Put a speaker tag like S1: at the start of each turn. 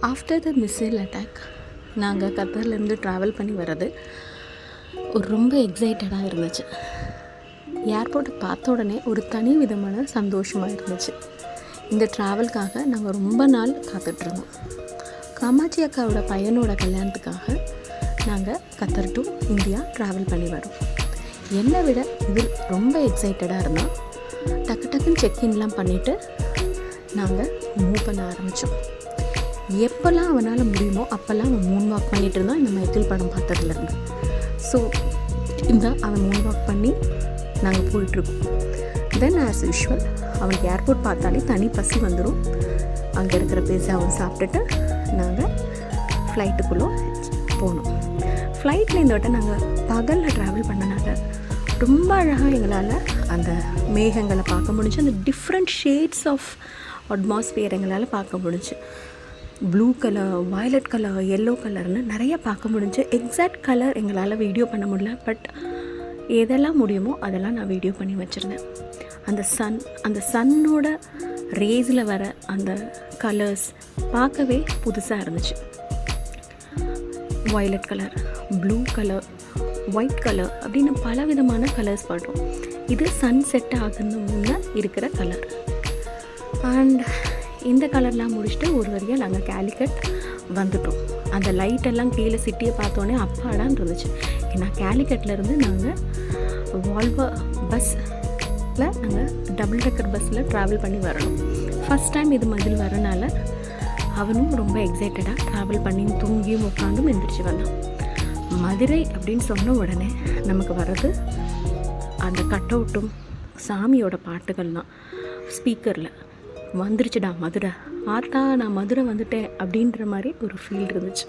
S1: After the missile attack நாங்கள் கத்தார்லேருந்து travel பண்ணி வர்றது ஒரு ரொம்ப எக்ஸைட்டடாக இருந்துச்சு. ஏர்போர்ட்டை பார்த்த உடனே ஒரு தனி விதமான சந்தோஷமாக இருந்துச்சு. இந்த ட்ராவலுக்காக நாங்கள் ரொம்ப நாள் காத்துட்ருந்தோம். காமாட்சி அக்காவோட பையனோட கல்யாணத்துக்காக நாங்கள் கத்தார் டு இந்தியா ட்ராவல் பண்ணி வரோம். என்னை விட இதில் ரொம்ப எக்ஸைட்டடாக இருந்தோம். டக்குன்னு செக்இன்லாம் பண்ணிவிட்டு நாங்கள் மூவ் பண்ண ஆரம்பித்தோம். எப்போல்லாம் அவனால் முடியுமோ அப்போல்லாம் அவன் மூன் வாக் பண்ணிகிட்டு இருந்தான். இந்த மைக்கேல் படம் பார்த்ததுலேருந்து. ஸோ அவன் மூன் வாக் பண்ணி நாங்கள் போயிட்டுருக்கோம். தென் ஆஸ் யூஷுவல் அவனுக்கு ஏர்போர்ட் பார்த்தாலே தனி பசி வந்துடும். அங்கே இருக்கிற பிஸாவும் சாப்பிட்டுட்டு நாங்கள் ஃப்ளைட்டுக்குள்ளே போனோம். ஃப்ளைட்டில் இந்த வட்டம் நாங்கள் பகலில் ட்ராவல் பண்ணனால ரொம்ப அழகாக எங்களால் அந்த மேகங்களை பார்க்க முடிஞ்சு. அந்த டிஃப்ரெண்ட் ஷேட்ஸ் ஆஃப் அட்மாஸ்பியர் எங்களால் பார்க்க முடிஞ்சு. Blue colour, violet colour, yellow கலர்னு நிறைய பார்க்க முடிஞ்சு. எக்ஸாக்ட் கலர் எங்களால் வீடியோ பண்ண முடியல. பட் எதெல்லாம் முடியுமோ அதெல்லாம் நான் வீடியோ பண்ணி வச்சுருந்தேன். அந்த சன்னோட ரேஸில் வர அந்த கலர்ஸ் பார்க்கவே புதுசாக இருந்துச்சு. Violet colour, blue colour, white colour அப்படின்னு பல விதமான கலர்ஸ் பார்த்தோம். இது சன் செட் ஆகுன்னு முன்னே இருக்கிற கலர். அண்ட் இந்த கலர்லாம் முடிச்சுட்டு ஒரு வழியாக நாங்கள் கேலிக்கட் வந்துட்டோம். அந்த லைட்டெல்லாம் கீழே சிட்டியை பார்த்தோன்னே அப்பாடான்னு இருந்துச்சு. ஏன்னா கேலிக்கட்லேருந்து நாங்கள் வால்வோ பஸ்ஸில் நாங்கள் டபுள் டெக்கர் பஸ்ஸில் ட்ராவல் பண்ணி வரணும். ஃபஸ்ட் டைம் இது மாதிரி வரனால அவனும் ரொம்ப எக்ஸைட்டடாக ட்ராவல் பண்ணி தூங்கியும் உட்காந்தும் எந்திரிச்சு வந்தான். மதுரை அப்படின்னு சொன்ன உடனே நமக்கு வர்றது அந்த கட் அவுட்டும் சாமியோட பாட்டுகள் தான். ஸ்பீக்கரில் வந்துருச்சுடா மதுரை, ஆத்தா நான் மதுரை வந்துட்டேன் அப்படின்ற மாதிரி ஒரு ஃபீல் இருந்துச்சு.